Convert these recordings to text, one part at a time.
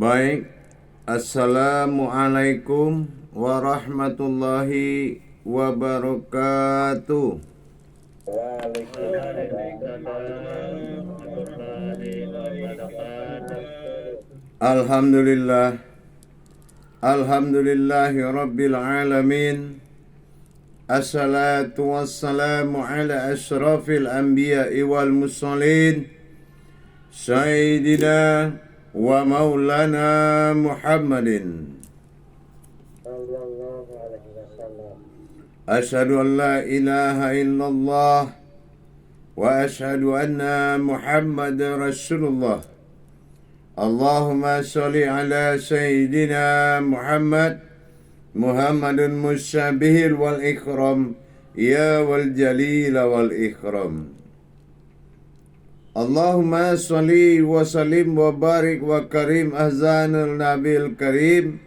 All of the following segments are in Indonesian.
Baik, Assalamualaikum warahmatullahi wabarakatuh. Alhamdulillah, Alhamdulillahi Rabbil Alamin. Assalatu wassalamu ala ashrafil anbiya'i wal mursalin Sayyidina wa maulana Muhammadin. Asyhadu an la ilaha illallah wa asyhadu anna Muhammadar Rasulullah. Allahumma sholli ala Sayyidina Muhammadun musyabihil wal ikram, ya wal jalil wal ikram. Allahumma sholli wa sallim wa barik wa karim ahzanul nabil karim.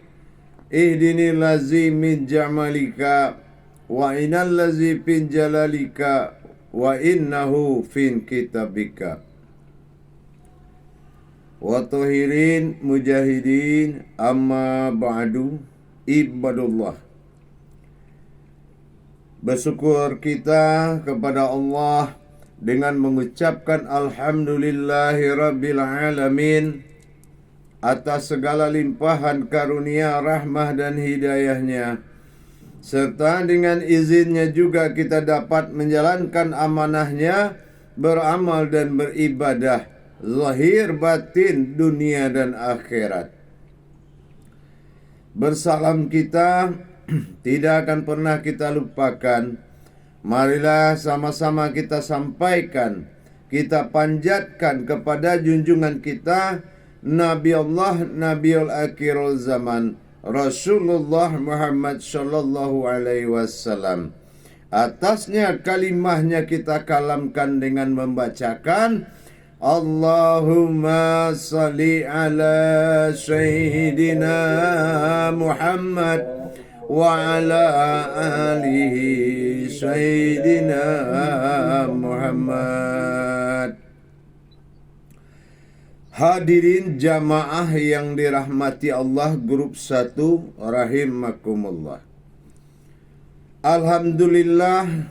Ihdini lazi min jamalika wa inal lazi fin jalalika wa innahu fin kitabika. Wa tuhirin mujahidin amma ba'du, ibadullah. Bersyukur kita kepada Allah dengan mengucapkan alhamdulillahi rabbil alamin atas segala limpahan karunia, rahmah dan hidayahnya, serta dengan izinnya juga kita dapat menjalankan amanahnya, beramal dan beribadah zahir batin dunia dan akhirat. Bersalam kita tidak akan pernah kita lupakan. Marilah sama-sama kita sampaikan, kita panjatkan kepada junjungan kita Nabi Allah, Nabiul Akhirul Zaman, Rasulullah Muhammad sallallahu alaihi wasallam. Atasnya kalimahnya kita kalamkan dengan membacakan Allahumma salli ala Sayyidina Muhammad wa ala alihi Sayyidina Muhammad. Hadirin jamaah yang dirahmati Allah, grup 1 rahimakumullah. Alhamdulillah,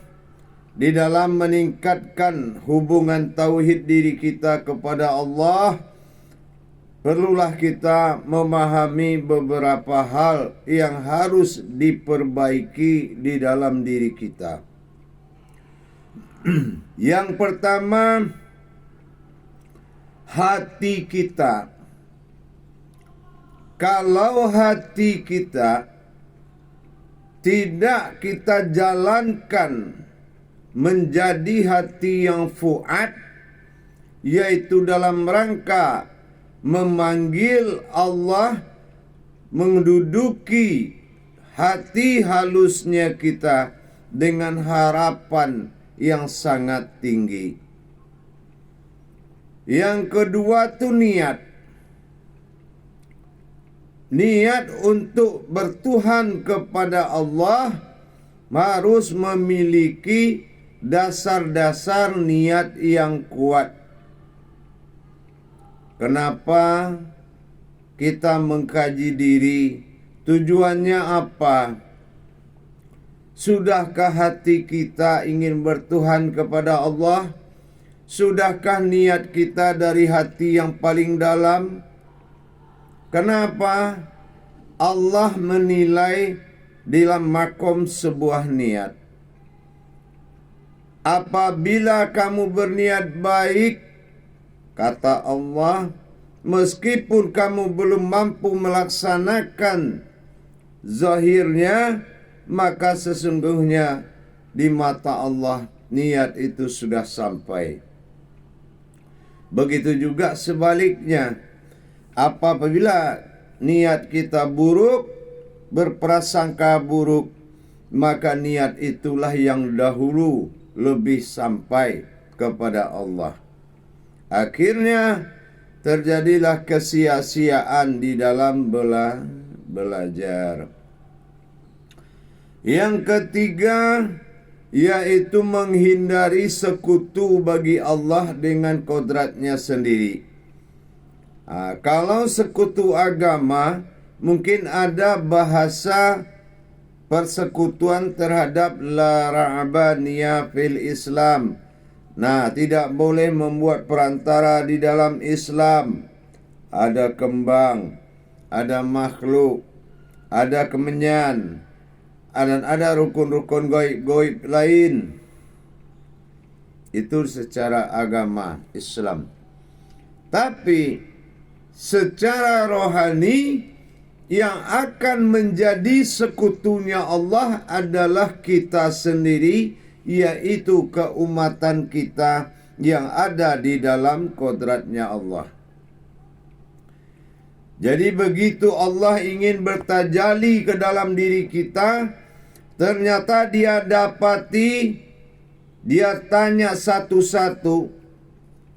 di dalam meningkatkan hubungan tauhid diri kita kepada Allah, perlulah kita memahami beberapa hal yang harus diperbaiki di dalam diri kita. Yang pertama, hati kita. Kalau hati kita tidak kita jalankan menjadi hati yang fuad, yaitu dalam rangka memanggil Allah, menduduki hati halusnya kita dengan harapan yang sangat tinggi. Yang kedua itu niat. Niat untuk bertuhan kepada Allah harus memiliki dasar-dasar niat yang kuat. Kenapa kita mengkaji diri? Tujuannya apa? Sudahkah hati kita ingin bertuhan kepada Allah? Sudahkah niat kita dari hati yang paling dalam? Kenapa Allah menilai dalam makom sebuah niat? Apabila kamu berniat baik, kata Allah, meskipun kamu belum mampu melaksanakan zahirnya, maka sesungguhnya di mata Allah niat itu sudah sampai. Begitu juga sebaliknya, apabila niat kita buruk, berprasangka buruk, maka niat itulah yang dahulu lebih sampai kepada Allah. Akhirnya terjadilah kesia-siaan di dalam belajar. Yang ketiga, yaitu menghindari sekutu bagi Allah dengan kodratnya sendiri. Kalau sekutu agama, mungkin ada bahasa persekutuan terhadap la ra'baniyah fil Islam. Nah, tidak boleh membuat perantara di dalam Islam. Ada kembang, ada makhluk, ada kemenyan, dan ada rukun-rukun goib-goib lain. Itu secara agama Islam. Tapi secara rohani, yang akan menjadi sekutunya Allah adalah kita sendiri, yaitu keumatan kita yang ada di dalam kodratnya Allah. Jadi begitu Allah ingin bertajalli ke dalam diri kita, ternyata dia dapati, dia tanya satu-satu,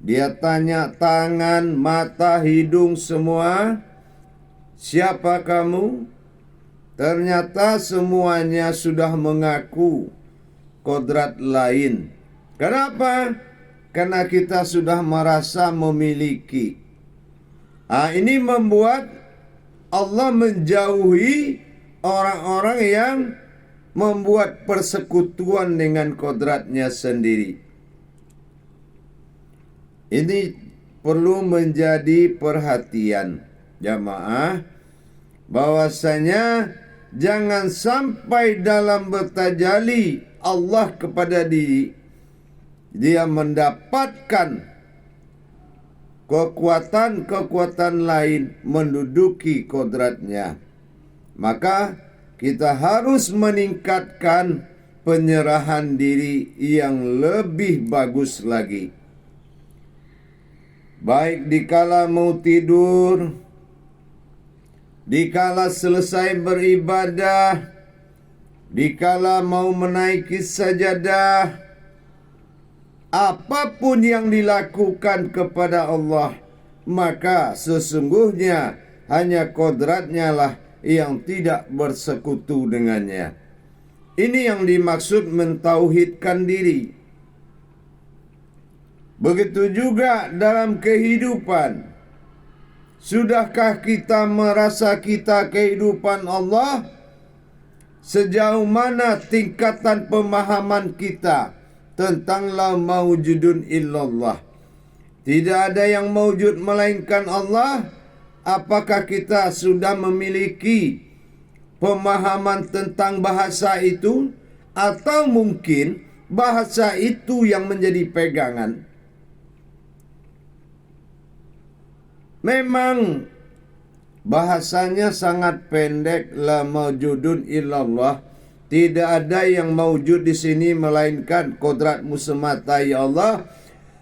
dia tanya tangan, mata, hidung semua, siapa kamu? Ternyata semuanya sudah mengaku kodrat lain. Kenapa? Karena kita sudah merasa memiliki. Ini membuat Allah menjauhi orang-orang yang membuat persekutuan dengan kodratnya sendiri. Ini perlu menjadi perhatian jamaah, bahwasanya jangan sampai dalam bertajalli Allah kepada diri, dia mendapatkan kekuatan-kekuatan lain menduduki kodratnya. Maka kita harus meningkatkan penyerahan diri yang lebih bagus lagi. Baik dikala mau tidur, dikala selesai beribadah, dikala mau menaiki sajadah, apapun yang dilakukan kepada Allah, maka sesungguhnya hanya kodratnya lah yang tidak bersekutu dengannya. Ini yang dimaksud mentauhidkan diri. Begitu juga dalam kehidupan. Sudahkah kita merasa kita kehidupan Allah? Sejauh mana tingkatan pemahaman kita tentang la maujudun illallah? Tidak ada yang maujud melainkan Allah. Apakah kita sudah memiliki pemahaman tentang bahasa itu? Atau mungkin bahasa itu yang menjadi pegangan? Memang bahasanya sangat pendek, la maujudun illallah. Tidak ada yang maujud di sini melainkan kodratmu semata ya Allah,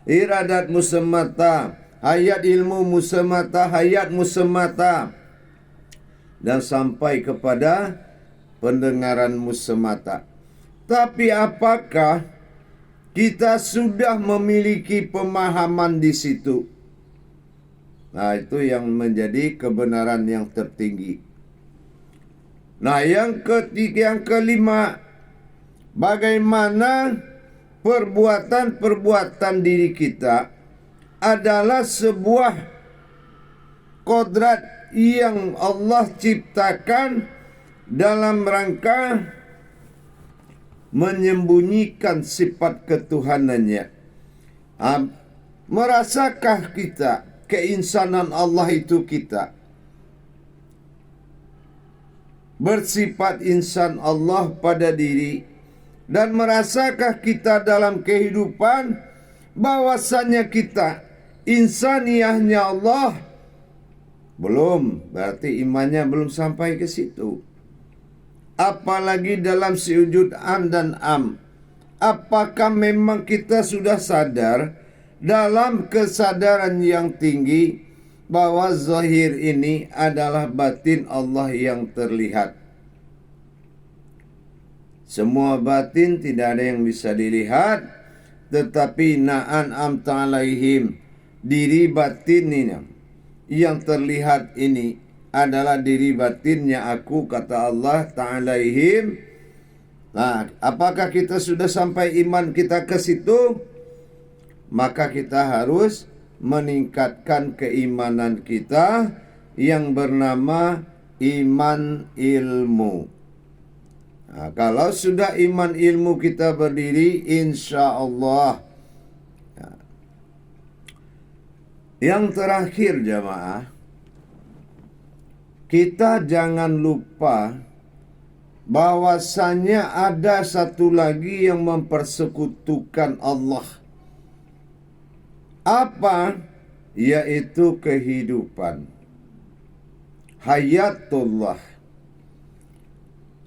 iradatmu semata, hayat ilmumu semata, hayatmu semata, dan sampai kepada pendengaranmu semata. Tapi apakah kita sudah memiliki pemahaman di situ? Nah, itu yang menjadi kebenaran yang tertinggi. Nah, yang kelima, bagaimana perbuatan-perbuatan diri kita adalah sebuah kodrat yang Allah ciptakan dalam rangka menyembunyikan sifat ketuhanannya. Merasakah kita keinsanan Allah itu kita? Bersifat insan Allah pada diri. Dan merasakah kita dalam kehidupan bahwasannya kita insaniyahnya Allah? Belum, berarti imannya belum sampai ke situ. Apalagi dalam sujud am dan am. Apakah memang kita sudah sadar dalam kesadaran yang tinggi bahwa zahir ini adalah batin Allah yang terlihat? Semua batin tidak ada yang bisa dilihat, tetapi na'an'amta alaihim, diri batin ini yang terlihat ini adalah diri batinnya aku, kata Allah ta'alaihim. Nah, apakah kita sudah sampai iman kita ke situ? Maka kita harus meningkatkan keimanan kita yang bernama iman ilmu. Nah, kalau sudah iman ilmu kita berdiri, insya Allah. Yang terakhir jamaah, kita jangan lupa bahwasanya ada satu lagi yang mempersekutukan Allah. Apa? Yaitu kehidupan. Hayatullah.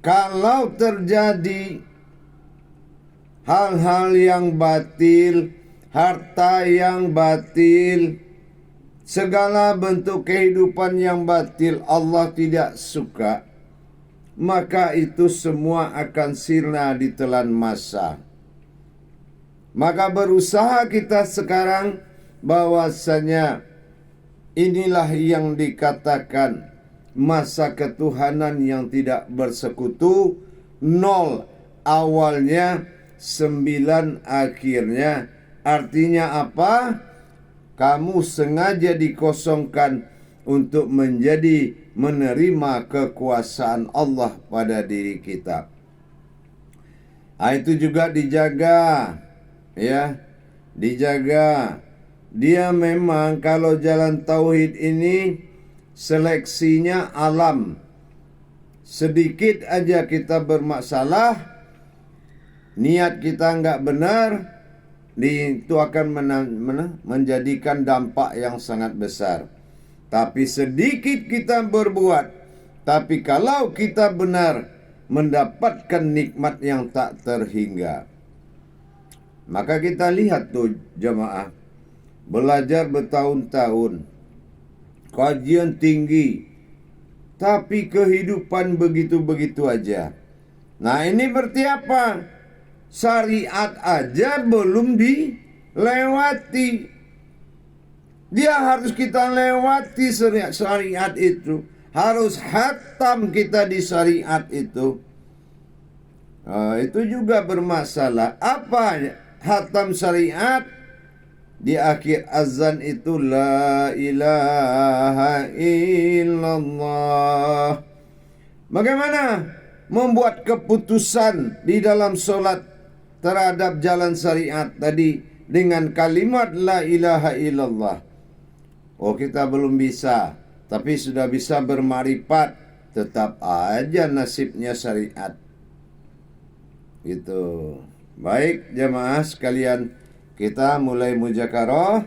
Kalau terjadi hal-hal yang batil, harta yang batil, segala bentuk kehidupan yang batil Allah tidak suka, maka itu semua akan sirna ditelan masa. Maka berusaha kita sekarang bahwasanya inilah yang dikatakan masa ketuhanan yang tidak bersekutu, 0 awalnya, 9 akhirnya. Artinya apa? Kamu sengaja dikosongkan untuk menerima kekuasaan Allah pada diri kita. Itu juga dijaga, ya, dijaga. Dia memang kalau jalan tauhid ini seleksinya alam. Sedikit aja kita bermasalah, niat kita nggak benar, itu akan menjadikan dampak yang sangat besar. Tapi sedikit kita berbuat, tapi kalau kita benar, mendapatkan nikmat yang tak terhingga. Maka kita lihat tuh jemaah, belajar bertahun-tahun, kajian tinggi, tapi kehidupan begitu-begitu aja. Nah, ini berarti apa? Syariat aja belum dilewati. Dia harus kita lewati syariat itu. Harus hatam kita di syariat itu. Itu juga bermasalah. Apa hatam syariat? Di akhir azan itu la ilaha illallah. Bagaimana membuat keputusan di dalam solat terhadap jalan syariat tadi dengan kalimat la ilaha illallah? Oh, kita belum bisa, tapi sudah bisa bermarifat, tetap aja nasibnya syariat. Gitu. Baik jamaah sekalian, kita mulai mujakarah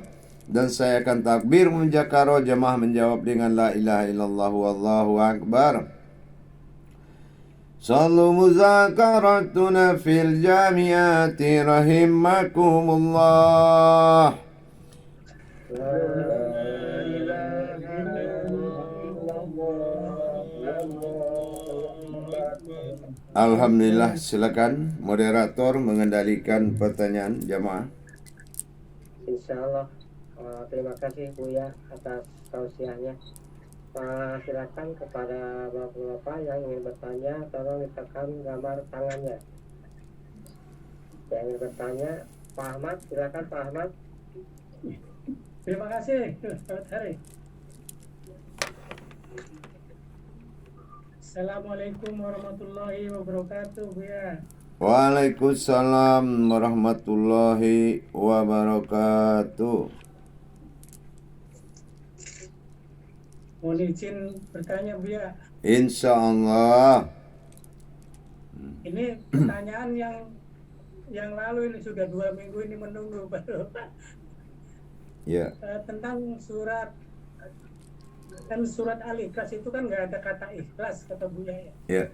dan saya akan takbir mujakarah, jamaah menjawab dengan la ilaha illallah wallahu akbar. Sallu muzakaratuna fil jamiati rahimakumullah. Alhamdulillah, silakan moderator mengendalikan pertanyaan jamaah. Insyaallah. Terima kasih Buya atas tausiahnya. Silakan kepada bapak-bapak yang ingin bertanya, tolong ditekan gambar tangannya. Yang ingin bertanya, Pak Ahmad, silakan Pak Ahmad. Terima kasih, selamat hari. Assalamualaikum warahmatullahi wabarakatuh, Buya. Waalaikumsalam warahmatullahi wabarakatuh. Mohon izin bertanya, Buya. Insya Allah. Ini pertanyaan yang lalu ini sudah 2 minggu ini menunggu baru. Ya. Tentang surat Al-Ikhlas itu kan nggak ada kata ikhlas, kata Buya ya. Ya.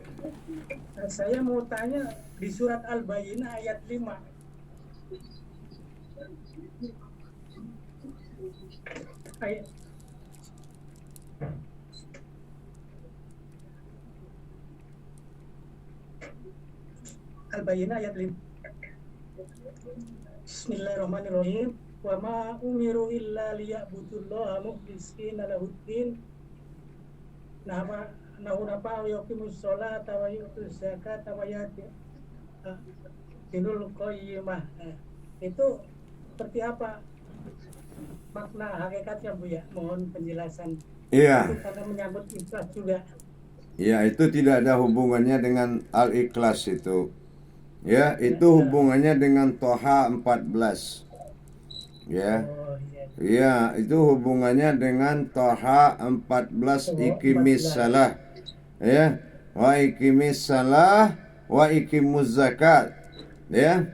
Saya mau tanya di surat Al-Bayyinah ayat 5. Al-Bayyinah ayat 5. Bismillahirrahmanirrahim. Wa ma umiru illa liya'budullaha mukhlishina lahuddin. Nahu napa yuqimus sholata wa yutuz zakata wa yatinul qayyimah. Itu seperti apa makna hakikatnya Bu ya, mohon penjelasan. Iya. Itu karena menyambut ikhlas juga. Ya, itu tidak ada hubungannya dengan Al-Ikhlas itu. Ya, itu Ya. hubungannya dengan Toha 14. Ya. Oh iya. Ya, itu hubungannya dengan Toha 14 Oh, ikimis 14. salah. Ya. Wa ikimis salah wa ikimuz zakat. Ya.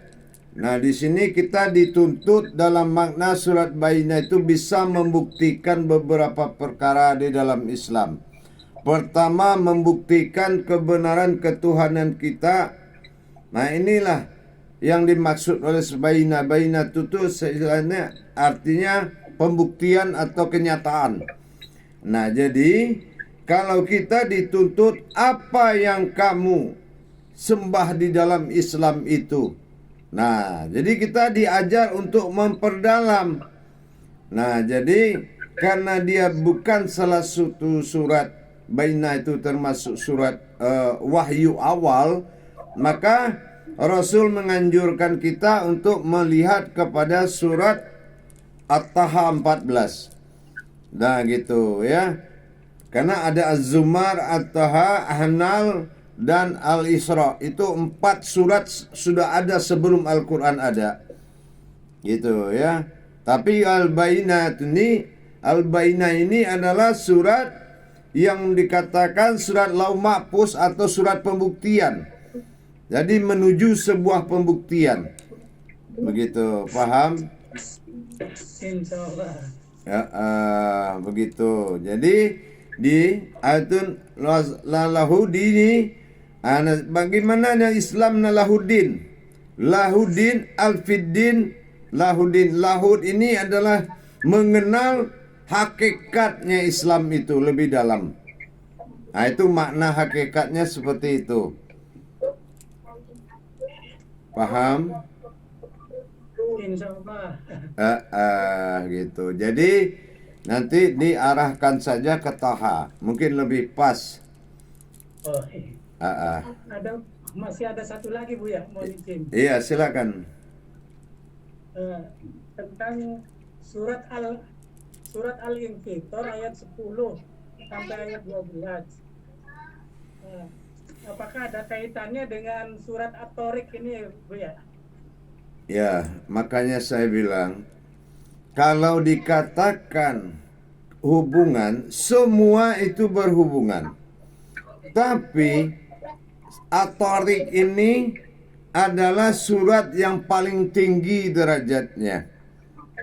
Nah, di sini kita dituntut dalam makna surat Bayyinah itu bisa membuktikan beberapa perkara di dalam Islam. Pertama, membuktikan kebenaran ketuhanan kita. Nah, inilah yang dimaksud oleh Bayyinah. Bayyinah itu istilahnya artinya pembuktian atau kenyataan. Nah, jadi kalau kita dituntut apa yang kamu sembah di dalam Islam itu. Nah, jadi kita diajar untuk memperdalam. Nah, jadi karena dia bukan salah satu surat Bayyinah itu termasuk surat wahyu awal, maka Rasul menganjurkan kita untuk melihat kepada surat At-Taha 14. Nah, gitu ya. Karena ada Az-Zumar, At-Taha, Ahnal, dan Al-Isra. Itu 4 surat sudah ada sebelum Al-Quran ada. Gitu ya. Tapi Al-Bayyinah ini adalah surat yang dikatakan surat Lauh Mahfuz atau surat pembuktian. Jadi menuju sebuah pembuktian. Begitu, paham? Insya Allah. Ya, begitu. Jadi di ayatun lahudini, bagaimana Islam lahudin? Lahudin al-fiddin, lahudin. Lahud ini adalah mengenal hakikatnya Islam itu lebih dalam. Nah, itu makna hakikatnya seperti itu. Paham? Insya Allah. Gitu. Jadi nanti diarahkan saja ke Taha, mungkin lebih pas. Oh, masih ada satu lagi Bu ya, mohon izin. Iya, silakan. Tentang surat Al-Infitor ayat 10 sampai ayat 12. Apakah ada kaitannya dengan surat At-Tariq ini Bu ya? Ya, makanya saya bilang kalau dikatakan hubungan, semua itu berhubungan. Tapi At-Tariq ini adalah surat yang paling tinggi derajatnya.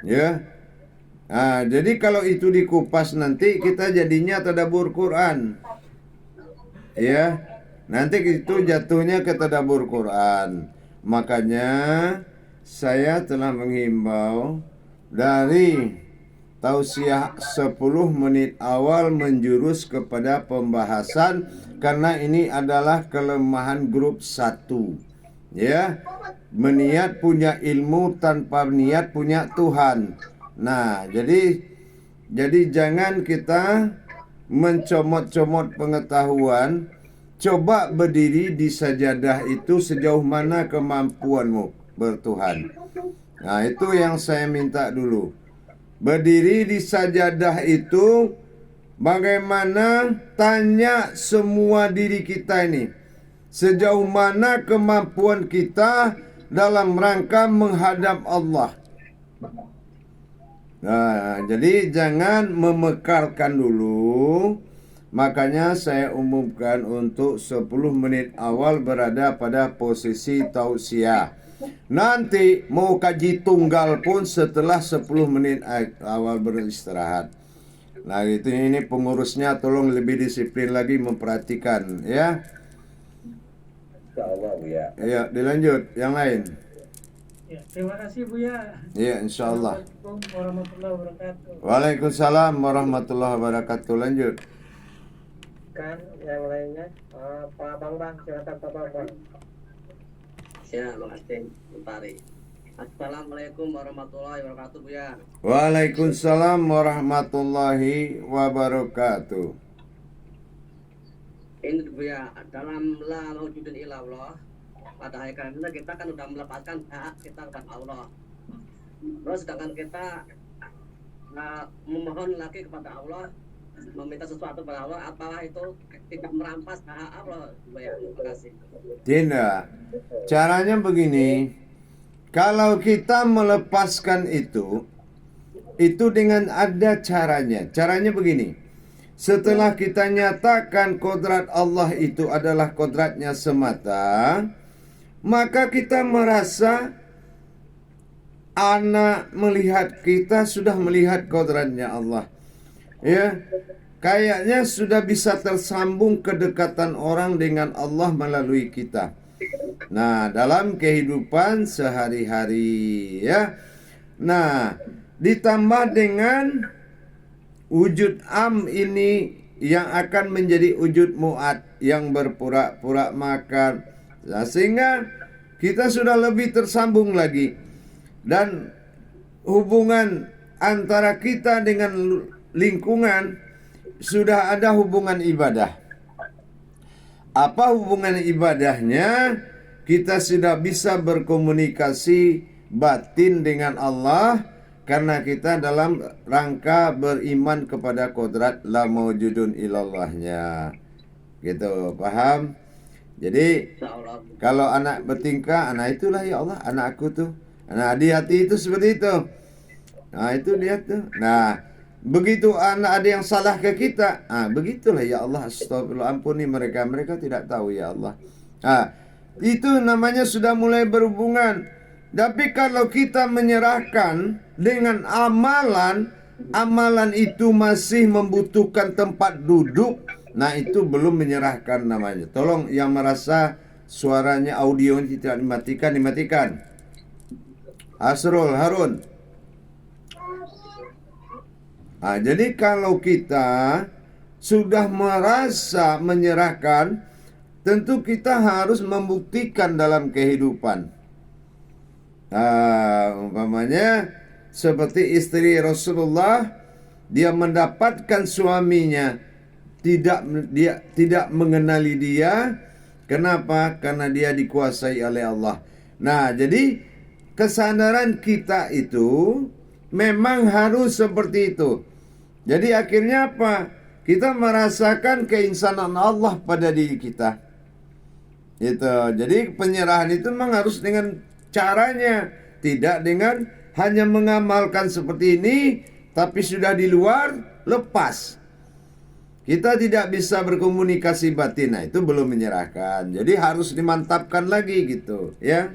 Ya. Nah, jadi kalau itu dikupas nanti kita jadinya tadabbur Quran. Ya. Nanti itu jatuhnya ke tadabbur Quran. Makanya saya telah menghimbau dari tausiah 10 menit awal menjurus kepada pembahasan karena ini adalah kelemahan grup 1. Ya, meniat punya ilmu tanpa niat punya Tuhan. Nah, jadi jangan kita mencomot-comot pengetahuan. Coba berdiri di sajadah itu sejauh mana kemampuanmu bertuhan. Nah, itu yang saya minta dulu. Berdiri di sajadah itu bagaimana tanya semua diri kita ini. Sejauh mana kemampuan kita dalam rangka menghadap Allah. Nah, jadi jangan memekarkan dulu. Makanya saya umumkan untuk 10 menit awal berada pada posisi tausiah. Nanti mau kaji tunggal pun setelah 10 menit awal beristirahat. Nah, itu ini pengurusnya tolong lebih disiplin lagi memperhatikan ya. Insyaallah Bu ya. Ya, dilanjut yang lain. Ya, terima kasih Bu ya. Ya, insyaallah. Assalamualaikum warahmatullahi wabarakatuh. Waalaikumsalam warahmatullahi wabarakatuh. Lanjut. Kan yang lainnya Pak Bang, silakan Pak Bang. Ya, makasih Utari. Assalamualaikum warahmatullahi wabarakatuh Bu ya. Waalaikumsalam warahmatullahi wabarakatuh. Ini Bu ya, dalam la maujudun illa Allah, pada hakikatnya kita kan udah melepaskan hak kita kepada Allah. Terus sedangkan kita memohon lagi kepada Allah, meminta sesuatu kepada Allah, apalah itu tidak merampas hak Allah. Ya, terima kasih. Tidak. Caranya begini. Kalau kita melepaskan itu dengan ada caranya. Caranya begini. Setelah kita nyatakan kodrat Allah itu adalah kodratnya semata, maka kita merasa anak melihat kita sudah melihat kodratnya Allah. Ya, kayaknya sudah bisa tersambung kedekatan orang dengan Allah melalui kita. Nah, dalam kehidupan sehari-hari ya. Nah, ditambah dengan wujud am ini yang akan menjadi wujud mu'ad yang berpura-pura makan. Nah, sehingga kita sudah lebih tersambung lagi. Dan hubungan antara kita dengan lingkungan sudah ada hubungan ibadah. Apa hubungan ibadahnya? Kita sudah bisa berkomunikasi batin dengan Allah karena kita dalam rangka beriman kepada kodrat la mawjudun ilallahnya. Gitu, paham? Jadi kalau anak bertingkah, anak itulah ya Allah, anak aku tuh. Nah, di hati itu seperti itu. Nah, itu dia tuh. Nah, begitu anak ada yang salah ke kita, begitulah ya Allah, astagfirullah, ampuni mereka, mereka tidak tahu ya Allah. Itu namanya sudah mulai berhubungan. Tapi kalau kita menyerahkan dengan amalan, amalan itu masih membutuhkan tempat duduk, nah itu belum menyerahkan namanya. Tolong yang merasa suaranya audio tidak dimatikan, dimatikan. Asrul Harun. Jadi kalau kita sudah merasa menyerahkan, tentu kita harus membuktikan dalam kehidupan. Umpamanya seperti istri Rasulullah, dia mendapatkan suaminya tidak mengenali dia. Kenapa? Karena dia dikuasai oleh Allah. Nah, jadi kesadaran kita itu memang harus seperti itu. Jadi akhirnya apa? Kita merasakan keinsanan Allah pada diri kita. Itu. Jadi penyerahan itu memang harus dengan caranya, tidak dengan hanya mengamalkan seperti ini tapi sudah di luar lepas. Kita tidak bisa berkomunikasi batin. Nah, itu belum menyerahkan. Jadi harus dimantapkan lagi gitu, ya.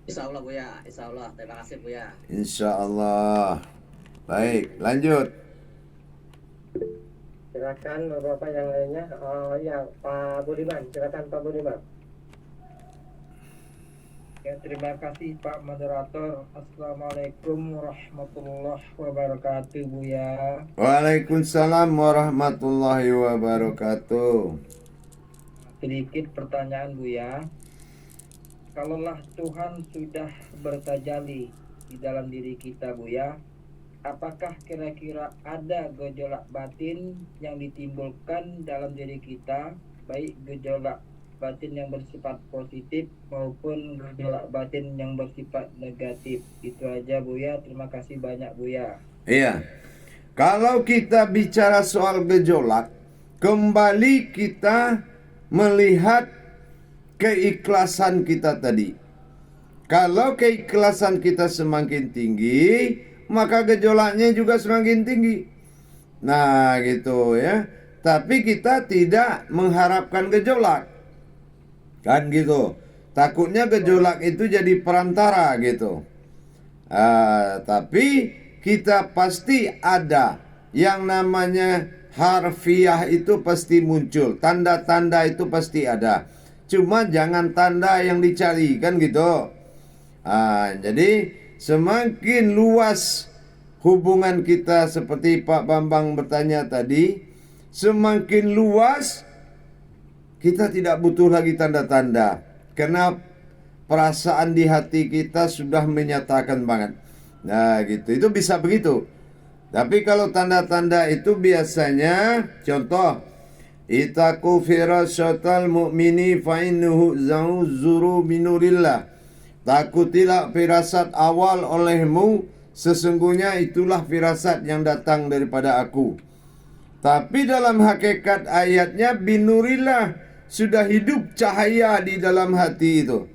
Insya Allah Buya, Insya Allah. Terima kasih Buya. Insya Allah. Baik, lanjut. Silakan Bapak yang lainnya. Ya, Pak Budiman. Silakan Pak Budiman. Ya, terima kasih Pak Moderator. Assalamualaikum warahmatullahi wabarakatuh, Buya. Waalaikumsalam warahmatullahi wabarakatuh. Sedikit pertanyaan, Buya. Kalaulah Tuhan sudah bertajalli di dalam diri kita, Buya, apakah kira-kira ada gejolak batin yang ditimbulkan dalam diri kita, baik gejolak batin yang bersifat positif maupun gejolak batin yang bersifat negatif? Itu aja Buya, terima kasih banyak Buya. Iya. Kalau kita bicara soal gejolak, kembali kita melihat keikhlasan kita tadi. Kalau keikhlasan kita semakin tinggi, maka gejolaknya juga semakin tinggi. Nah, gitu ya. Tapi kita tidak mengharapkan gejolak. Kan gitu. Takutnya gejolak itu jadi perantara gitu. Tapi kita pasti ada yang namanya harfiah, itu pasti muncul. Tanda-tanda itu pasti ada. Cuma jangan tanda yang dicari, kan gitu. Jadi semakin luas hubungan kita seperti Pak Bambang bertanya tadi, semakin luas kita tidak butuh lagi tanda-tanda. Karena perasaan di hati kita sudah menyatakan banget. Nah gitu, itu bisa begitu. Tapi kalau tanda-tanda itu biasanya, contoh, itaku firasyatal mu'mini fa'innuhu zuru binurillah. Takutilah firasat awal olehmu, sesungguhnya itulah firasat yang datang daripada aku. Tapi dalam hakikat ayatnya binurillah, sudah hidup cahaya di dalam hati itu.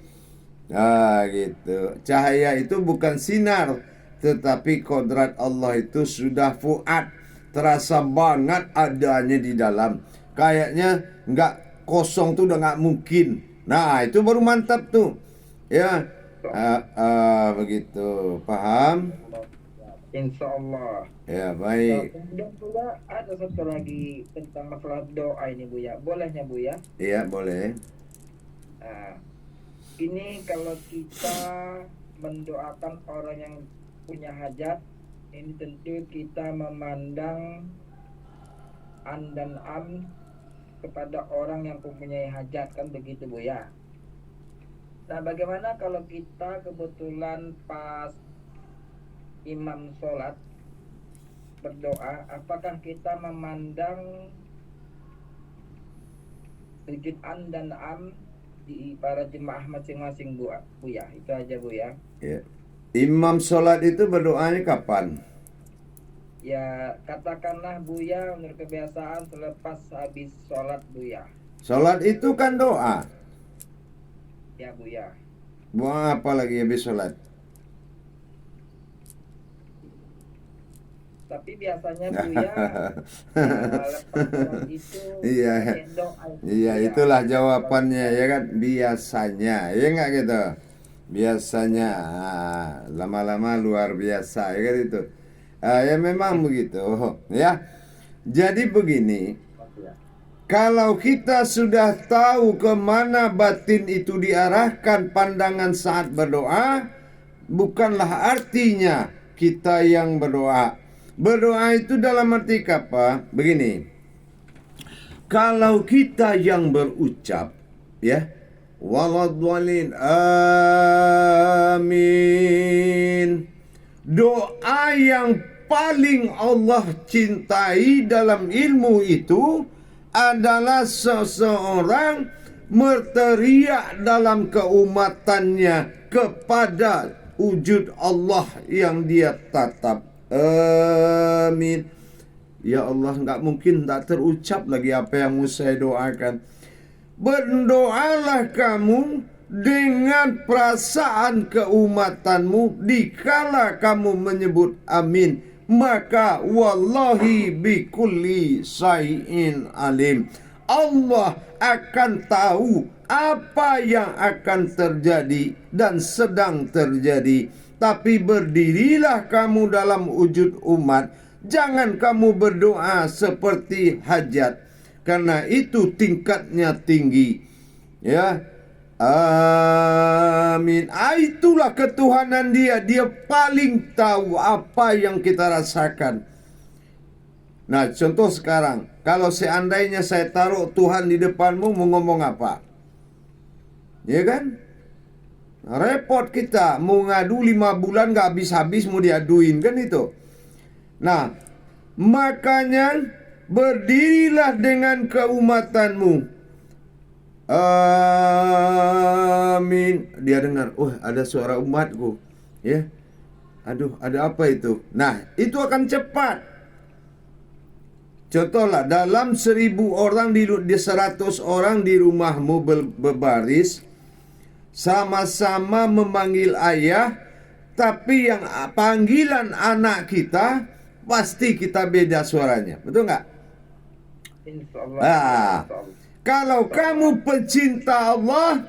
Gitu. Cahaya itu bukan sinar, tetapi kodrat Allah itu sudah fuad, terasa banget adanya di dalam. Kayaknya nggak kosong tuh udah nggak mungkin. Nah itu baru mantap tuh, ya. Begitu, paham? Insya Allah. Ya baik. Kemudian pula ada satu lagi tentang masalah doa ini Buya. Bolehnya Buya? Iya boleh. Nah, ini kalau kita mendoakan orang yang punya hajat, ini tentu kita memandang an dan am kepada orang yang mempunyai hajat, kan begitu Buya. Nah, bagaimana kalau kita kebetulan pas imam sholat berdoa, apakah kita memandang sujud an dan am di para jemaah masing-masing Buya? Itu aja Buya. Ya. Imam sholat itu berdoanya kapan? Ya katakanlah Buya menurut kebiasaan selepas habis sholat Buya. Sholat itu kan doa. Ya Buya. Buat apa lagi habis sholat? Tapi biasanya Buya lepas sholat itu Iya. doa itu, Iya, Buya. itulah jawabannya ya kan, biasanya. Ya enggak gitu. Biasanya lama-lama luar biasa ya kan itu. Ya memang begitu ya. Jadi begini, kalau kita sudah tahu kemana batin itu diarahkan pandangan saat berdoa, bukanlah artinya kita yang berdoa. Berdoa itu dalam arti apa? Begini, kalau kita yang berucap, ya, waladhdallin, amin. Doa yang paling Allah cintai dalam ilmu itu adalah seseorang berteriak dalam keumatannya kepada wujud Allah yang dia tatap. Amin. Ya Allah, nggak mungkin tak terucap lagi apa yang mau saya doakan. Berdoalah kamu dengan perasaan keumatanmu dikala kamu menyebut amin, maka wallahi bikulli syai'in alim. Allah akan tahu apa yang akan terjadi dan sedang terjadi. Tapi berdirilah kamu dalam wujud umat. Jangan kamu berdoa seperti hajat, karena itu tingkatnya tinggi. Ya, amin. Itulah ketuhanan dia. Dia paling tahu apa yang kita rasakan. Nah, contoh sekarang, kalau seandainya saya taruh Tuhan di depanmu, mau ngomong apa? Ya kan? Repot kita, mau ngadu 5 bulan gak habis-habis mau diaduin, kan itu. Nah, makanya berdirilah dengan keumatanmu. Amin. Dia dengar, ada suara umatku. Ya. Aduh, ada apa itu? Nah, itu akan cepat. Contohlah, dalam 1000 orang di 100 orang di rumahmu berbaris, sama-sama memanggil ayah, tapi yang panggilan anak kita pasti kita beda suaranya, betul nggak? Kalau kamu pecinta Allah,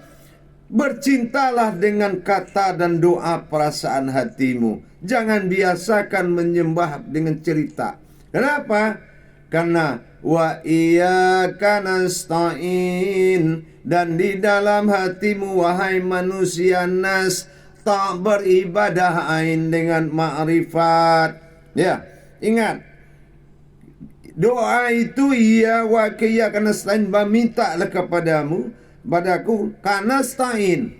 bercintalah dengan kata dan doa perasaan hatimu. Jangan biasakan menyembah dengan cerita. Kenapa? Karena wa iyyaka nasta'in, dan di dalam hatimu wahai manusia nas, tak beribadah ain dengan ma'rifat. Ya, ingat, doa itu iya wa iyyaka nasta'in, mintalah padaku kanastain.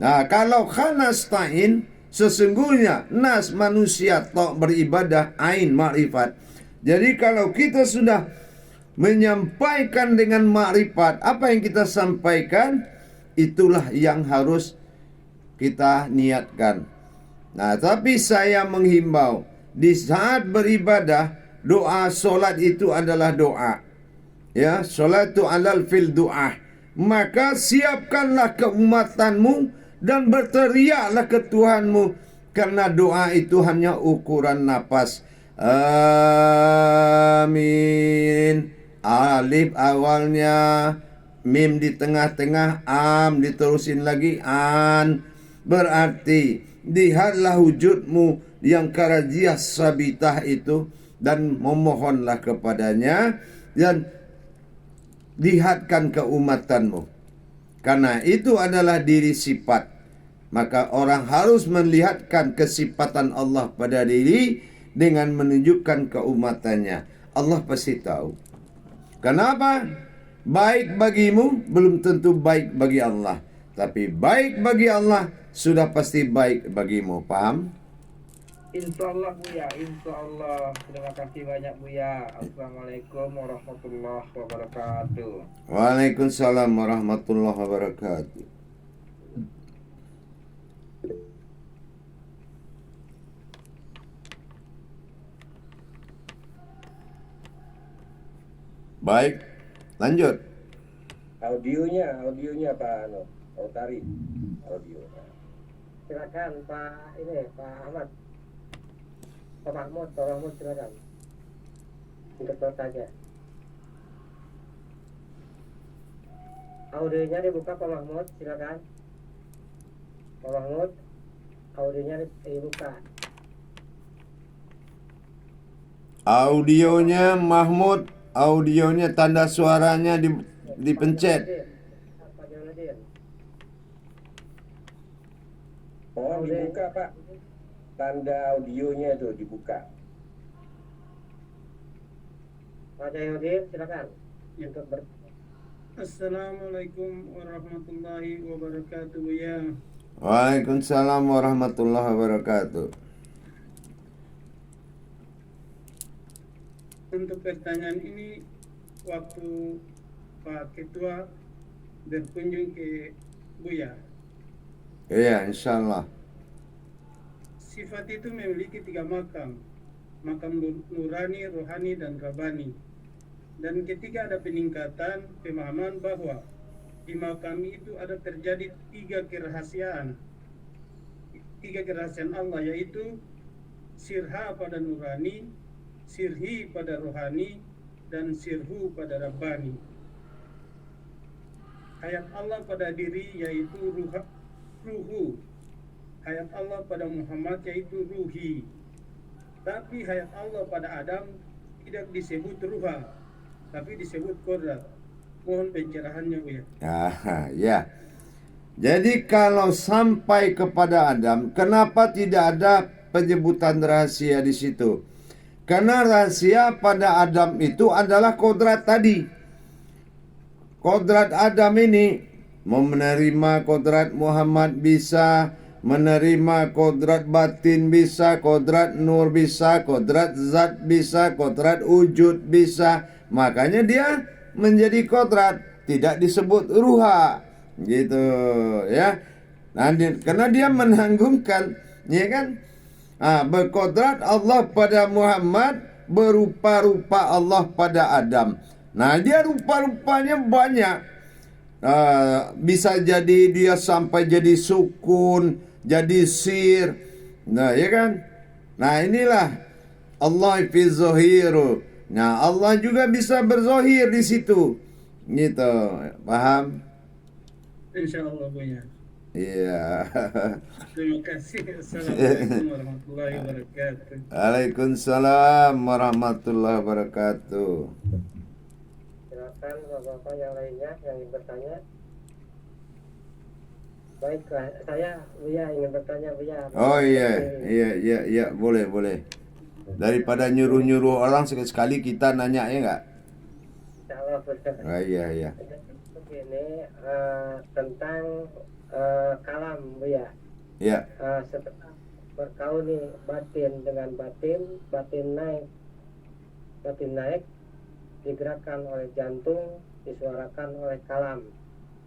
Nah, kalau kanastain sesungguhnya nas manusia tak beribadah ain ma'rifat. Jadi kalau kita sudah menyampaikan dengan makrifat, apa yang kita sampaikan itulah yang harus kita niatkan. Nah, tapi saya menghimbau di saat beribadah, doa solat itu adalah doa. Ya, solatu alal fil doa. Maka siapkanlah keumatanmu dan berteriaklah ke Tuhanmu, karena doa itu hanya ukuran napas. Amin. Alif awalnya, mim di tengah-tengah, am diterusin lagi an. Berarti lihatlah wujudmu yang karajiah sabitah itu dan memohonlah kepadanya, dan lihatkan keumatanmu. Karena itu adalah diri sifat. Maka orang harus melihatkan kesifatan Allah pada diri dengan menunjukkan keumatannya. Allah pasti tahu. Kenapa? Baik bagimu belum tentu baik bagi Allah. Tapi baik bagi Allah sudah pasti baik bagimu. Paham? Insya Allah Buya, insya Allah. Terima kasih banyak Buya. Assalamualaikum warahmatullahi wabarakatuh. Waalaikumsalam warahmatullahi wabarakatuh. Baik, lanjut. Audionya Pak Tari. Audio. Silakan Pak Ahmad. Pak Mahmud silakan. Untuk bertanya. Audionya dibuka Pak Mahmud, silakan. Pak Mahmud, audionya dibuka. Audionya Mahmud, audionya tanda suaranya dipencet. Pak Jonadin. Oh, dibuka Pak. Tanda audionya itu dibuka. Pak Jonadin, silakan. Untuk Assalamualaikum warahmatullahi wabarakatuh ya. Waalaikumsalam warahmatullahi wabarakatuh. Untuk pertanyaan ini, waktu Pak Ketua berkunjung ke Buya, Iya, insya Allah. sifat itu memiliki 3 makam. Makam nurani, rohani, dan rabani. Dan ketika ada peningkatan pemahaman bahwa di makam itu ada terjadi 3 kerahasiaan. 3 kerahasiaan Allah, yaitu sirha pada nurani, sirhi pada rohani, dan sirhu pada rabbani. Hayat Allah pada diri yaitu ruhu. Hayat Allah pada Muhammad yaitu ruhi. Tapi hayat Allah pada Adam tidak disebut ruha, tapi disebut kodrat. Mohon pencerahannya Bu ya. Ya. Jadi kalau sampai kepada Adam, kenapa tidak ada penyebutan rahasia di situ? Karena rahasia pada Adam itu adalah kodrat tadi. Kodrat Adam ini menerima kodrat Muhammad bisa, menerima kodrat batin bisa, kodrat nur bisa, kodrat zat bisa, kodrat wujud bisa. Makanya dia menjadi kodrat, tidak disebut ruha, gitu ya. Nah, karena dia menanggungkan, ya kan? Berkodrat Allah pada Muhammad, berupa-rupa Allah pada Adam. Nah, dia rupa-rupanya banyak. Bisa jadi dia sampai jadi sukun, jadi sir. Nah, ya kan? Nah, inilah Allah fi zahiru. Nah, Allah juga bisa berzohir di situ. Gitu. Paham? Insyaallah Bu ya. Iya. Terima kasih. Assalamualaikum warahmatullahi wabarakatuh. Waalaikumsalam warahmatullahi wabarakatuh. silakan Bapak-bapak yang lainnya yang ingin bertanya. Baiklah, saya Buya ingin bertanya Buya. Oh iya, boleh. Daripada nyuruh-nyuruh orang sekali kita nanya, ya enggak? Insyaallah Buya. Oh iya. Begini, tentang kalam Buya. Ya. Setelah berkaul nih batin dengan batin naik digerakkan oleh jantung, disuarakan oleh kalam.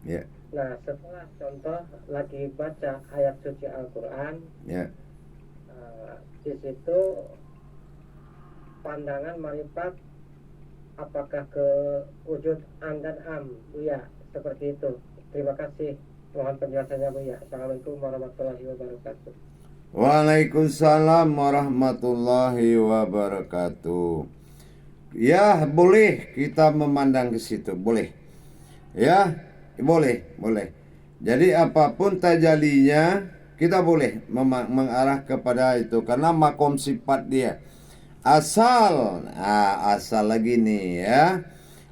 Ya. Nah, setelah contoh lagi baca ayat suci Al-Quran, Ya. Di situ pandangan marifat apakah ke wujud an dan am, Buya, seperti itu. Terima kasih, mohon penjelasannya, Buya. Assalamualaikum warahmatullahi wabarakatuh. Waalaikumsalam warahmatullahi wabarakatuh. Ya, boleh kita memandang ke situ, boleh. Ya, boleh. Jadi apapun tajalinya kita boleh mengarah kepada itu karena makom sifat dia. Asal lagi nih ya.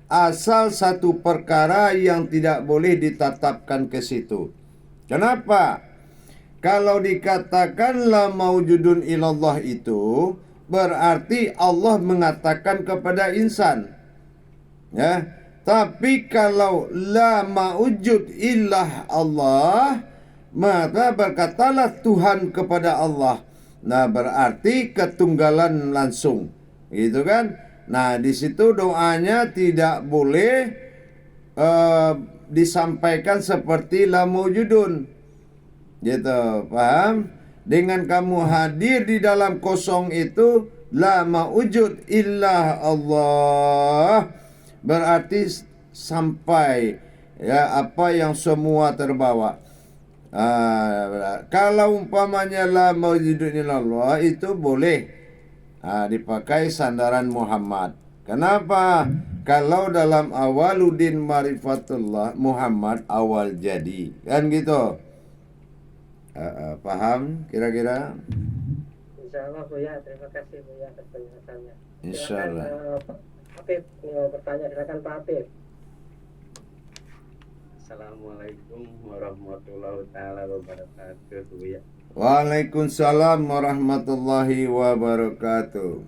Asal satu perkara yang tidak boleh ditatapkan ke situ. Kenapa? Kalau dikatakan la maujudun ilallah itu berarti Allah mengatakan kepada insan. Ya. Tapi kalau la maujud illah Allah, maka berkatalah Tuhan kepada Allah. Nah, berarti ketunggalan langsung. Gitu kan? Nah, di situ doanya tidak boleh disampaikan seperti la maujudun. Gitu, paham? Dengan kamu hadir di dalam kosong itu la maujud illah Allah, berarti sampai ya apa yang semua terbawa. Kalau umpamanya la maujudun illah Allah itu boleh dipakai sandaran Muhammad. Kenapa? Kalau dalam awaludin marifatullah Muhammad awal jadi, kan gitu. Paham kira-kira? Insyaallah, Buya. Terima kasih, Buya, atas penjelasannya. Insyaallah. Silakan, Pak Apip mau bertanya. Silakan, Pak Apip. Assalamualaikum warahmatullahi taala wabarakatuh, Buya. Waalaikumsalam warahmatullahi wabarakatuh.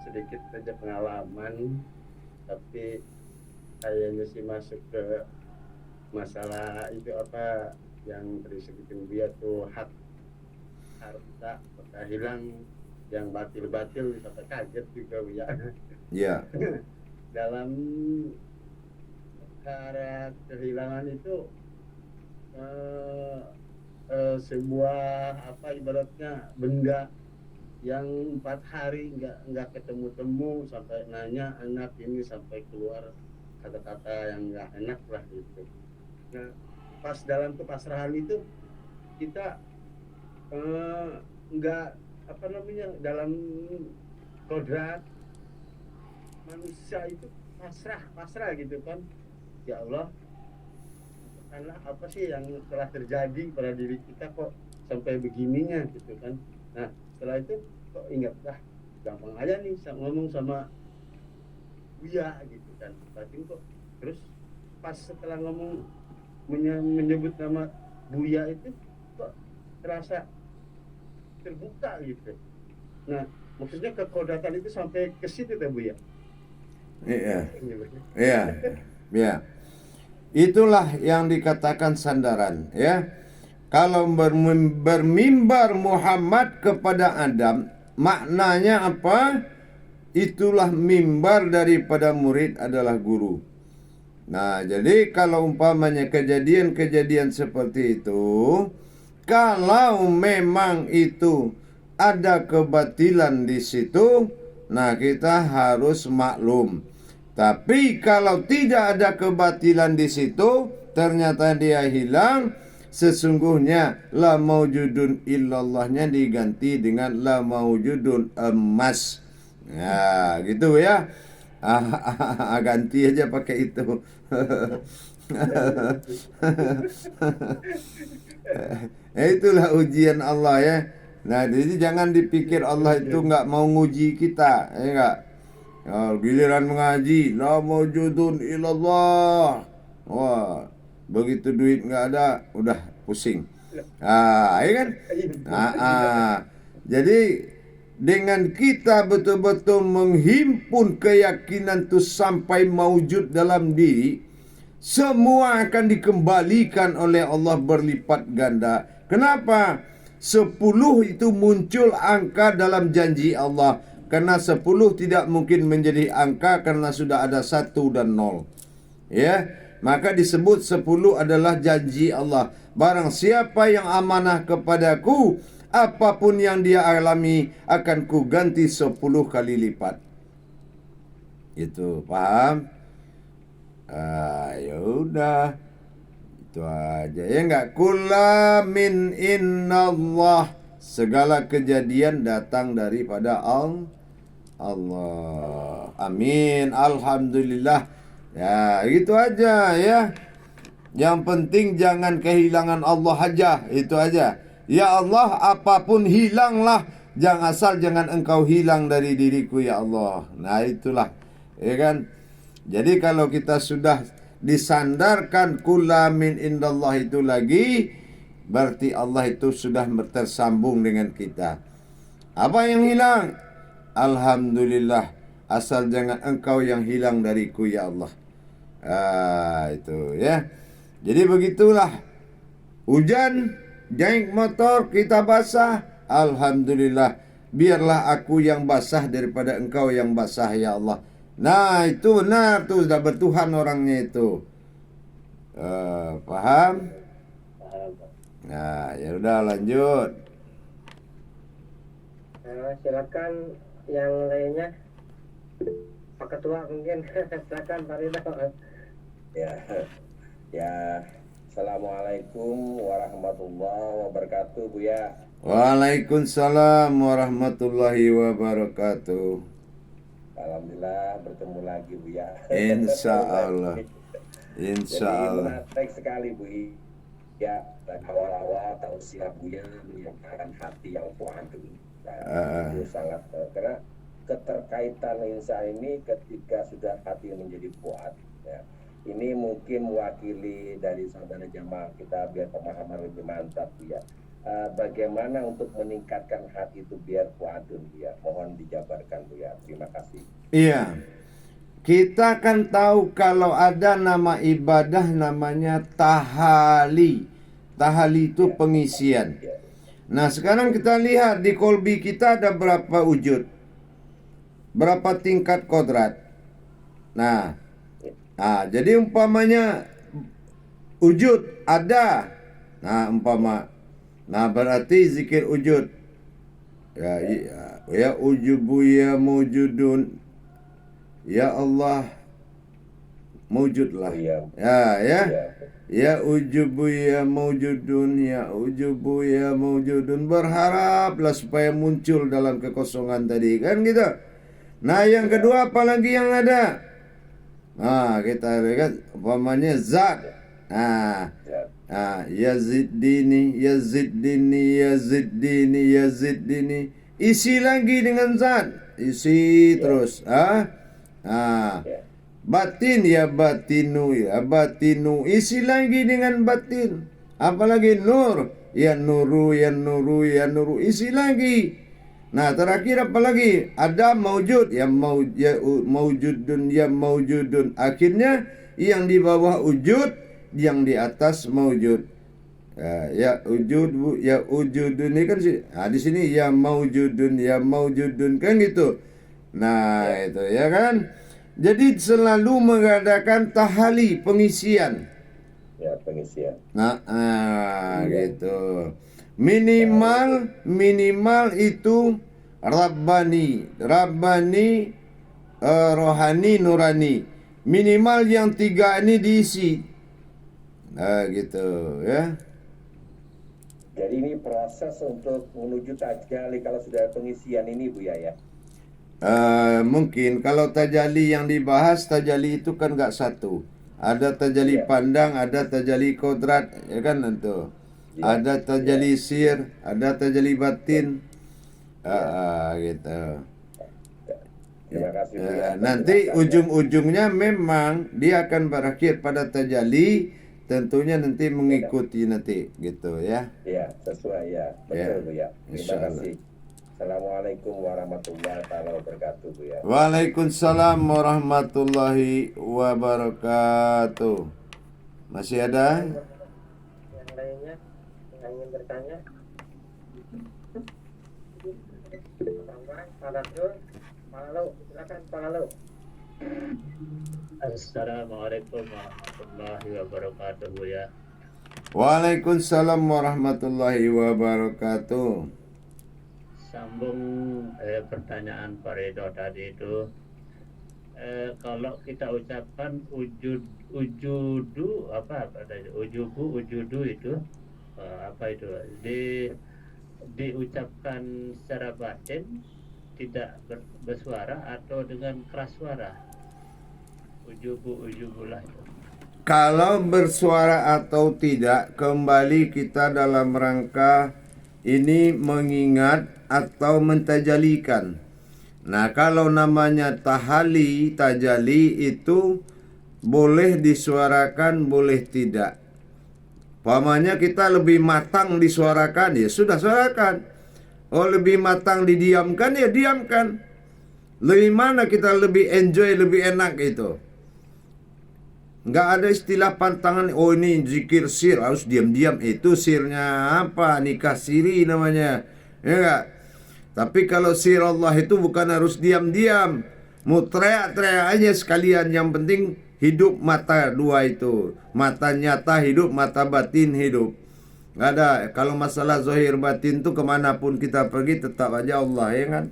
Sedikit saja pengalaman, tapi kayaknya sih masuk ke masalah itu apa yang tadi sebutin Buya tuh harta apakah hilang, yang batil sampai kaget juga Buya. Ya. Dalam perkara kehilangan itu sebuah apa ibaratnya benda yang 4 hari nggak ketemu sampai nanya anak ini sampai keluar kata-kata yang nggak enak lah gitu. Nah, pas dalam kepasrahan itu kita nggak apa namanya dalam kodrat manusia itu pasrah gitu kan. Ya Allah, karena apa sih yang telah terjadi pada diri kita kok sampai begininya gitu kan. Nah, setelah itu kok ingat gampang aja nih ngomong sama Buya gitu kan. Batin kok terus pas setelah ngomong menyebut nama Buya itu kok terasa terbuka gitu. Nah, maksudnya kekodatan itu sampai ke situ ya Buya. Iya. Itulah yang dikatakan sandaran ya. Kalau bermimbar Muhammad kepada Adam, maknanya apa? Itulah mimbar daripada murid adalah guru. Nah, jadi kalau umpamanya kejadian-kejadian seperti itu, kalau memang itu ada kebatilan di situ, nah kita harus maklum. Tapi kalau tidak ada kebatilan di situ, ternyata dia hilang, sesungguhnya la maujudun illallahnya diganti dengan la maujudun emas. Nah, gitu ya. Ganti aja pakai itu. Itulah ujian Allah ya. Nah, jadi jangan dipikir Allah itu nggak mau nguji kita, ya enggak. Giliran mengaji, la maujudun illallah. Wah, begitu duit nggak ada, udah pusing. Ya kan? Jadi dengan kita betul-betul menghimpun keyakinan itu sampai maujud dalam diri, semua akan dikembalikan oleh Allah berlipat ganda. Kenapa? 10 itu muncul angka dalam janji Allah. Karena 10 tidak mungkin menjadi angka karena sudah ada 1 dan 0. Ya, maka disebut 10 adalah janji Allah. Barang siapa yang amanah kepadaku, apapun yang dia alami akan kuganti 10 kali lipat. Itu paham? Ya udah. Itu aja. Ya enggak? Kulla min innallah. Segala kejadian datang daripada Allah. Amin. Alhamdulillah. Ya, gitu aja ya. Yang penting jangan kehilangan Allah aja. Itu aja. Ya Allah, apapun hilanglah. Jangan engkau hilang dari diriku ya Allah. Nah, itulah. Ya kan? Jadi kalau kita sudah disandarkan kulla min indallah itu lagi, berarti Allah itu sudah tersambung dengan kita. Apa yang hilang? Alhamdulillah, asal jangan engkau yang hilang dariku ya Allah. Itu ya. Jadi begitulah. Hujan, naik motor, kita basah. Alhamdulillah, biarlah aku yang basah daripada engkau yang basah ya Allah. Nah, itu benar tuh, sudah bertuhan orangnya itu. Paham? Nah, ya udah lanjut. Silakan yang lainnya. Pak Ketua mungkin. Silakan Pak Ridho. Ya, Assalamualaikum warahmatullahi wabarakatuh, Buya. Waalaikumsalam warahmatullahi wabarakatuh. Alhamdulillah bertemu lagi, Buya. Insya Allah. Insya Jadi Allah. menarik sekali, Bu. Ya, dan awal-awal tausiah Buya menyatakan hati yang puadu. Itu sangat karena keterkaitan insan ini ketika sudah hati menjadi puad. Ya. Ini mungkin mewakili dari saudara jamaah kita biar pemahaman lebih mantap, ya. Bagaimana untuk meningkatkan hati itu biar puadun, ya. Mohon dijabarkan, Bu, ya. Terima kasih. Iya. Kita kan tahu kalau ada nama ibadah namanya tahali. Tahali itu pengisian. Nah, sekarang kita lihat di kolbi kita ada berapa wujud? Berapa tingkat kodrat? Nah, jadi umpamanya wujud ada. Nah, berarti zikir wujud. Ya ujubu ya mawjudun. Ya Allah, mawjudlah. Ya ujubu ya mawjudun, ya ujubu ya mawjudun. Berharaplah supaya muncul dalam kekosongan tadi, kan gitu. Nah, yang kedua apalagi yang ada? Nah, kita lihat umpamanya zat. Yaziddini, Yaziddini, Yaziddini, Yaziddini. Isi lagi dengan zat. Isi terus. Batin ya batinu, ya batinu. Isi lagi dengan batin. Apalagi nur. Ya nuru, ya nuru, ya nuru. Isi lagi. Nah, terakhir apa lagi? Ada maujud, ya maujudun, ya maujudun. Akhirnya yang di bawah wujud, yang di atas maujud. Ya wujud, ya wujudun ini kan sih. Nah, di sini ya maujudun kan gitu. Nah, itu ya kan. Jadi selalu mengadakan tahali, pengisian. Ya, pengisian. Gitu. Minimal itu Rabbani, rohani, nurani. Minimal yang 3 ini diisi. Nah, gitu ya. Jadi ini proses untuk menuju tajali kalau sudah pengisian ini, Bu, ya. Mungkin kalau tajali yang dibahas, tajali itu kan nggak satu. Ada tajali pandang, ada tajali kodrat, ya kan itu. Ada tajali sir, ada tajali batin, gitu. Terima kasih, Bu, ya. Nanti ujung-ujungnya memang dia akan berakhir pada tajali, tentunya nanti mengikuti nanti, gitu ya. Ya, sesuai ya, betul, Bu, ya. Terima kasih. Assalamualaikum warahmatullahi wabarakatuh, Bu, ya. Waalaikumsalam warahmatullahi wabarakatuh. Masih ada? Yang lainnya yang ingin bertanya. Pak Abdul, Pak Lalu, silakan Pak Lalu. Assalamualaikum warahmatullahi wabarakatuh, Bu, ya. Waalaikumsalam warahmatullahi wabarakatuh. Sambung pertanyaan Pak Ridho tadi itu, kalau kita ucapkan ujudu apa tadi, ujudu itu apa itu diucapkan secara batin, tidak bersuara atau dengan keras suara? Ujubulah itu. Kalau bersuara atau tidak, kembali kita dalam rangka ini mengingat atau mentajalikan. Nah, kalau namanya tahali, tajali itu boleh disuarakan, boleh tidak. Pamannya kita lebih matang disuarakan, ya sudah suarakan. Oh, lebih matang didiamkan, ya diamkan. Lebih mana kita lebih enjoy, lebih enak itu. Nggak ada istilah pantangan, oh ini zikir sir, harus diam-diam. Itu sirnya apa? Nikah siri namanya. Ya nggak? Tapi kalau sir Allah itu bukan harus diam-diam. Mau teriak-teriak aja sekalian. Yang penting hidup mata dua itu. Mata nyata hidup, mata batin hidup. Nggak ada. Kalau masalah zahir batin itu kemanapun kita pergi tetap aja Allah, ya kan?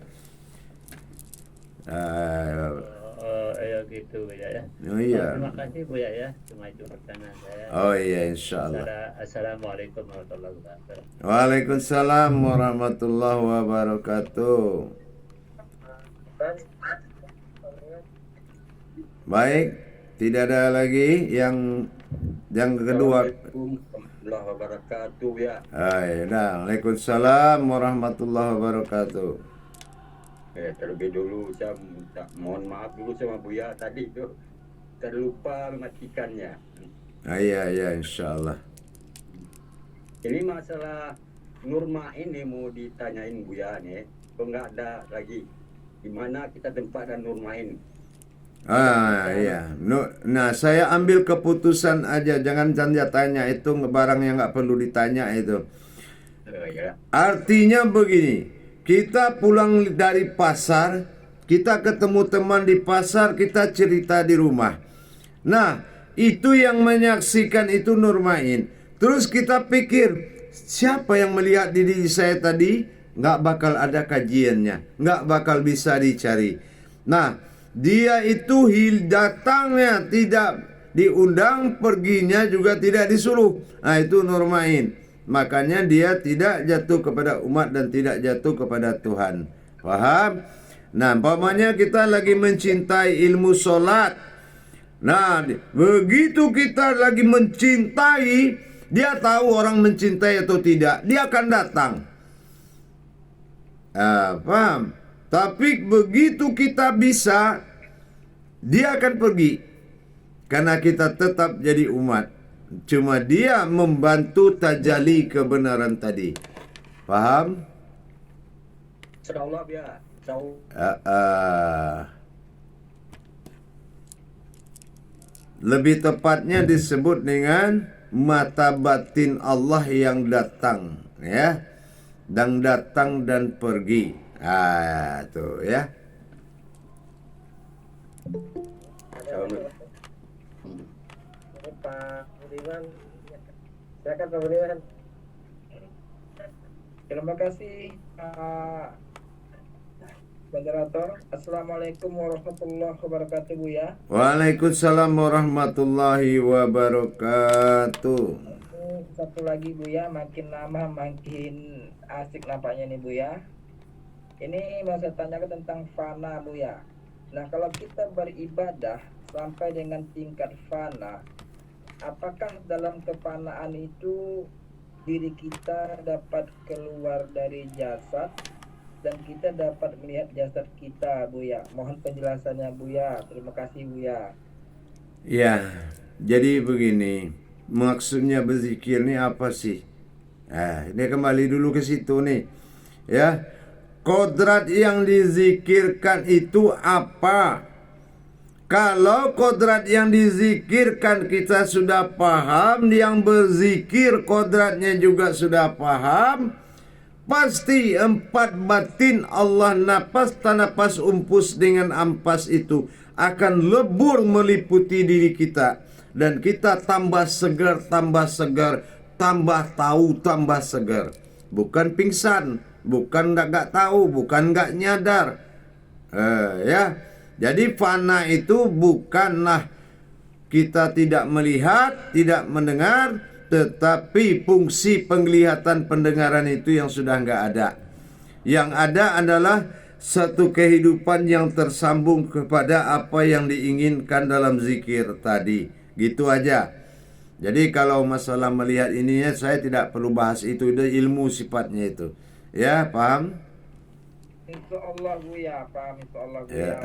Ya gitu Buya ya. Oh iya. Terima kasih Buya ya. Cuma itu pertanyaan saya. Oh iya, insya Allah. Assalamualaikum warahmatullahi wabarakatuh. Waalaikumsalam warahmatullahi wabarakatuh. Baik, tidak ada lagi yang kedua. Assalamualaikum warahmatullahi wabarakatuh ya. Waalaikumsalam warahmatullahi wabarakatuh. Terlebih dulu saya mohon maaf dulu sama Buya tadi itu terlupa mematikannya. Iya, insya Allah. Ini masalah Nurma ini mau ditanyain Buya nih, kok nggak ada lagi di mana kita tempatkan Nurma ini. Iya. Nah, saya ambil keputusan aja, jangan tanya itu barang yang nggak perlu ditanya itu. Ya. Artinya begini. Kita pulang dari pasar, kita ketemu teman di pasar, kita cerita di rumah. Nah, itu yang menyaksikan itu Nurmain. Terus kita pikir, siapa yang melihat diri saya tadi? Nggak bakal ada kajiannya, nggak bakal bisa dicari. Nah, dia itu datangnya tidak diundang, perginya juga tidak disuruh. Nah, itu Nurmain. Makanya dia tidak jatuh kepada umat dan tidak jatuh kepada Tuhan. Paham? Nah, umpamanya kita lagi mencintai ilmu solat. Nah, begitu kita lagi mencintai, dia tahu orang mencintai atau tidak, dia akan datang. Paham? Tapi begitu kita bisa, dia akan pergi. Karena kita tetap jadi umat. Cuma dia membantu tajali kebenaran tadi. Paham? Insyaallah ya. Lebih tepatnya disebut dengan mata batin Allah yang datang, ya. Dan datang dan pergi. Tuh ya. Pak Budiman, silakan Pak Budiman. Terima kasih Pak Moderator. Assalamualaikum warahmatullahi wabarakatuh Buya. Waalaikumsalam warahmatullahi wabarakatuh. Satu lagi Buya, makin lama makin asik nampaknya nih Buya. Ini mau saya tanyakan tentang fana Buya. Nah, kalau kita beribadah sampai dengan tingkat fana, apakah dalam kefanaan itu diri kita dapat keluar dari jasad dan kita dapat melihat jasad kita Buya? Mohon penjelasannya Buya. Terima kasih Buya. Ya, jadi begini, maksudnya berzikir ini apa sih? Ini kembali dulu ke situ nih. Ya, kodrat yang dizikirkan itu apa? Kalau kodrat yang dizikirkan kita sudah paham, yang berzikir kodratnya juga sudah paham, pasti empat batin Allah napas tanapas umpus dengan ampas itu akan lebur meliputi diri kita. Dan kita tambah segar, tambah tahu, tambah segar. Bukan pingsan, bukan nggak tahu, bukan nggak nyadar. Ya, jadi fana itu bukanlah kita tidak melihat, tidak mendengar, tetapi fungsi penglihatan pendengaran itu yang sudah nggak ada. Yang ada adalah satu kehidupan yang tersambung kepada apa yang diinginkan dalam zikir tadi. Gitu aja. Jadi kalau masalah melihat ininya saya tidak perlu bahas itu ilmu sifatnya itu. Ya, paham? Insyaallah Buya, paham insyaallah Buya. Ya,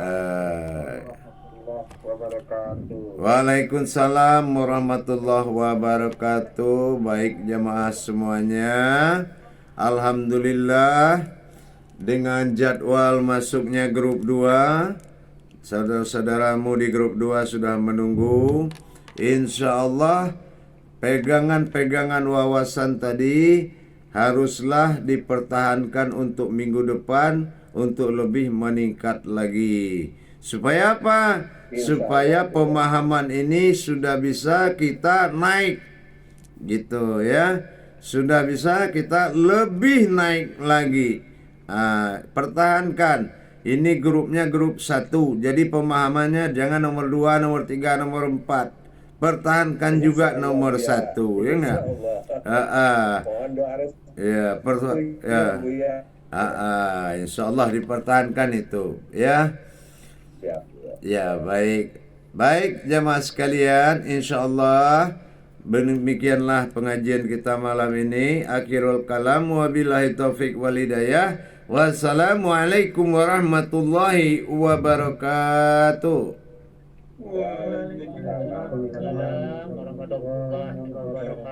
Warahmatullahi wabarakatuh. Waalaikumsalam warahmatullahi wabarakatuh. Baik jamaah semuanya, alhamdulillah dengan jadwal masuknya grup 2, saudara-saudaramu di grup 2 sudah menunggu. Insya Allah pegangan-pegangan wawasan tadi haruslah dipertahankan untuk minggu depan untuk lebih meningkat lagi. Supaya apa? Supaya pemahaman ini sudah bisa kita naik, gitu ya. Sudah bisa kita lebih naik lagi. Pertahankan. Ini grupnya grup 1. Jadi pemahamannya jangan nomor 2, nomor 3, nomor 4. Pertahankan juga nomor 1, ya enggak? Mohon doa insyaallah dipertahankan itu, ya. Siap. Ya, baik. Baik jamaah sekalian, insyaallah demikianlah pengajian kita malam ini. Akhirul kalam, wabillahi taufik wal hidayah. Wassalamualaikum warahmatullahi wabarakatuh. Waalaikumsalam warahmatullahi wabarakatuh.